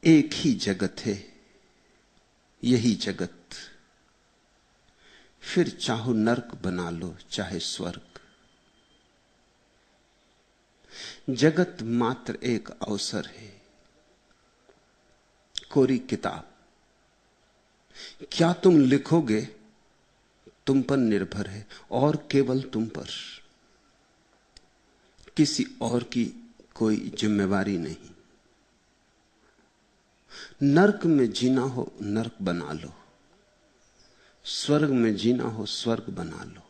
एक ही जगत है, यही जगत। फिर चाहो नरक बना लो चाहे स्वर्ग। जगत मात्र एक अवसर है, कोरी किताब। क्या तुम लिखोगे तुम पर निर्भर है, और केवल तुम पर, किसी और की कोई जिम्मेवारी नहीं। नरक में जीना हो नरक बना लो, स्वर्ग में जीना हो स्वर्ग बना लो।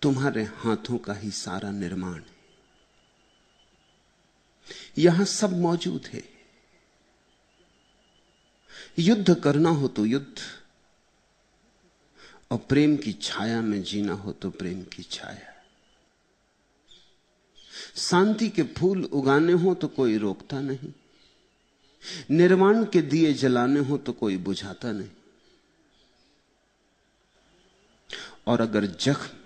तुम्हारे हाथों का ही सारा निर्माण है। यहां सब मौजूद है। युद्ध करना हो तो युद्ध, और प्रेम की छाया में जीना हो तो प्रेम की छाया। शांति के फूल उगाने हो तो कोई रोकता नहीं, निर्वाण के दिए जलाने हो तो कोई बुझाता नहीं। और अगर जख्म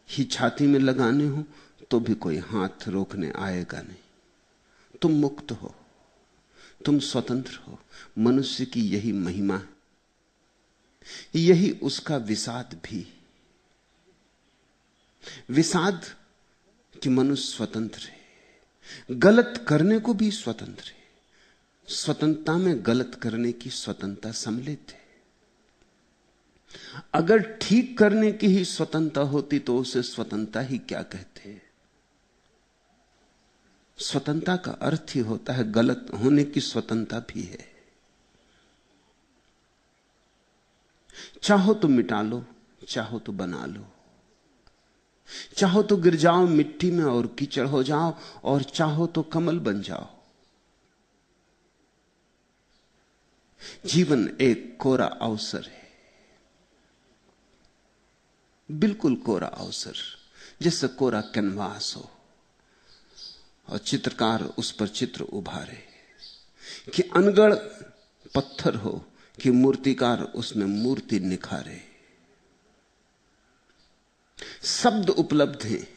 ही छाती में लगाने हो तो भी कोई हाथ रोकने आएगा नहीं। तुम मुक्त हो, तुम स्वतंत्र हो। मनुष्य की यही महिमा है, यही उसका विषाद भी। विषाद कि मनुष्य स्वतंत्र है, गलत करने को भी स्वतंत्र है। स्वतंत्रता में गलत करने की स्वतंत्रता सम्मिलित है। अगर ठीक करने की ही स्वतंत्रता होती तो उसे स्वतंत्रता ही क्या कहते। स्वतंत्रता का अर्थ ही होता है गलत होने की स्वतंत्रता भी है। चाहो तो मिटा लो, चाहो तो बना लो, चाहो तो गिर जाओ मिट्टी में और कीचड़ हो जाओ, और चाहो तो कमल बन जाओ। जीवन एक कोरा अवसर है, बिल्कुल कोरा अवसर, जैसे कोरा कैनवास हो और चित्रकार उस पर चित्र उभारे, कि अनगढ़ पत्थर हो कि मूर्तिकार उसमें मूर्ति निखारे। शब्द उपलब्ध हैं,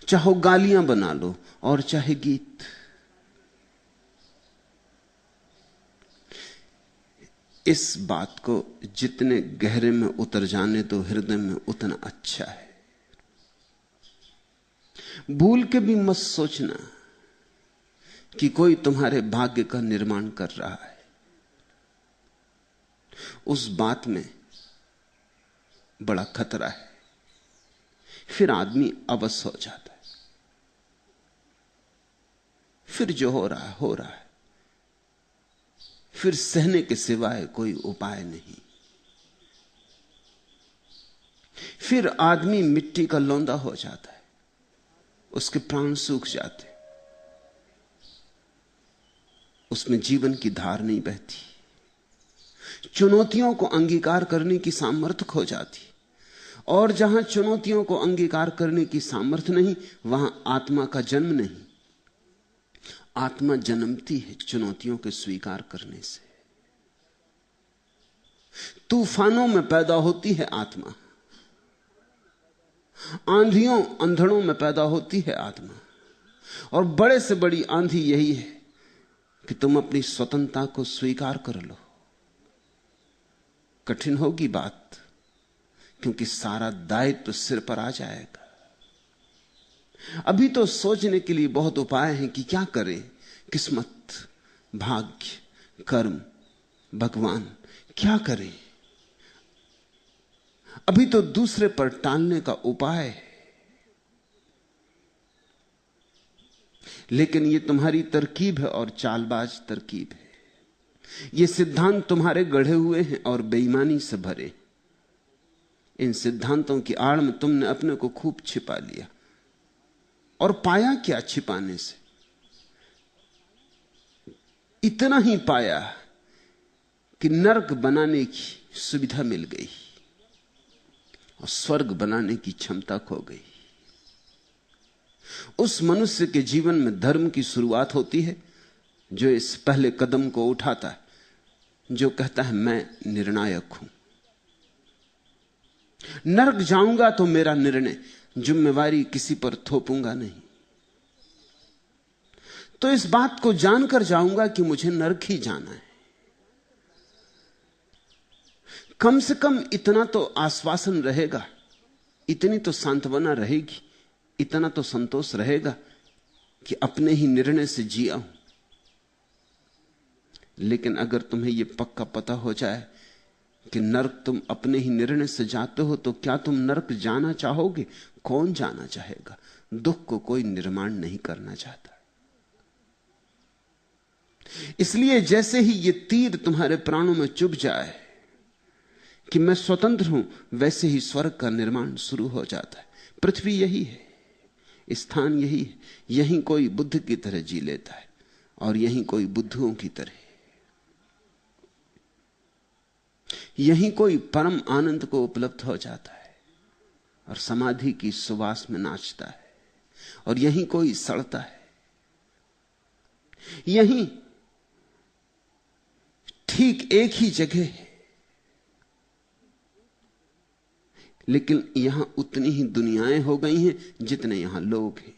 चाहो गालियां बना लो और चाहे गीत। इस बात को जितने गहरे में उतर जाने तो हृदय में उतना अच्छा है। भूल के भी मत सोचना कि कोई तुम्हारे भाग्य का निर्माण कर रहा है। उस बात में बड़ा खतरा है, फिर आदमी अवश हो जाता है। फिर जो हो रहा है हो रहा है, फिर सहने के सिवाय कोई उपाय नहीं। फिर आदमी मिट्टी का लौंदा हो जाता है, उसके प्राण सूख जाते, उसमें जीवन की धार नहीं बहती। चुनौतियों को अंगीकार करने की सामर्थ्य खो जाती, और जहां चुनौतियों को अंगीकार करने की सामर्थ्य नहीं, वहां आत्मा का जन्म नहीं। आत्मा जन्मती है चुनौतियों के स्वीकार करने से। तूफानों में पैदा होती है आत्मा, आंधियों अंधड़ों में पैदा होती है आत्मा। और बड़े से बड़ी आंधी यही है कि तुम अपनी स्वतंत्रता को स्वीकार कर लो। कठिन होगी बात, क्योंकि सारा दायित्व सिर पर आ जाएगा। अभी तो सोचने के लिए बहुत उपाय हैं कि क्या करें। किस्मत, भाग्य, कर्म, भगवान, क्या करें। अभी तो दूसरे पर टालने का उपाय है। लेकिन यह तुम्हारी तरकीब है और चालबाज तरकीब है। ये सिद्धांत तुम्हारे गढ़े हुए हैं और बेईमानी से भरे। इन सिद्धांतों की आड़ में तुमने अपने को खूब छिपा लिया, और पाया क्या छिपाने से? इतना ही पाया कि नरक बनाने की सुविधा मिल गई और स्वर्ग बनाने की क्षमता खो गई। उस मनुष्य के जीवन में धर्म की शुरुआत होती है जो इस पहले कदम को उठाता है, जो कहता है मैं निर्णायक हूं। नरक जाऊंगा तो मेरा निर्णय, जिम्मेवारी किसी पर थोपूंगा नहीं। तो इस बात को जानकर जाऊंगा कि मुझे नरक ही जाना है। कम से कम इतना तो आश्वासन रहेगा, इतनी तो सांत्वना रहेगी, इतना तो संतोष रहेगा कि अपने ही निर्णय से जिया हूं। लेकिन अगर तुम्हें यह पक्का पता हो जाए कि नरक तुम अपने ही निर्णय से जाते हो, तो क्या तुम नरक जाना चाहोगे? कौन जाना चाहेगा? दुख को कोई निर्माण नहीं करना चाहता। इसलिए जैसे ही यह तीर तुम्हारे प्राणों में चुभ जाए कि मैं स्वतंत्र हूं, वैसे ही स्वर्ग का निर्माण शुरू हो जाता है। पृथ्वी यही है, स्थान यही है, यहीं कोई बुद्ध की तरह जी लेता है और यहीं कोई बुद्धुओं की तरह, यहीं कोई परम आनंद को उपलब्ध हो जाता है और समाधि की सुवास में नाचता है, और यहीं कोई सड़ता है। यहीं ठीक एक ही जगह है, लेकिन यहां उतनी ही दुनियाएं हो गई हैं जितने यहां लोग हैं।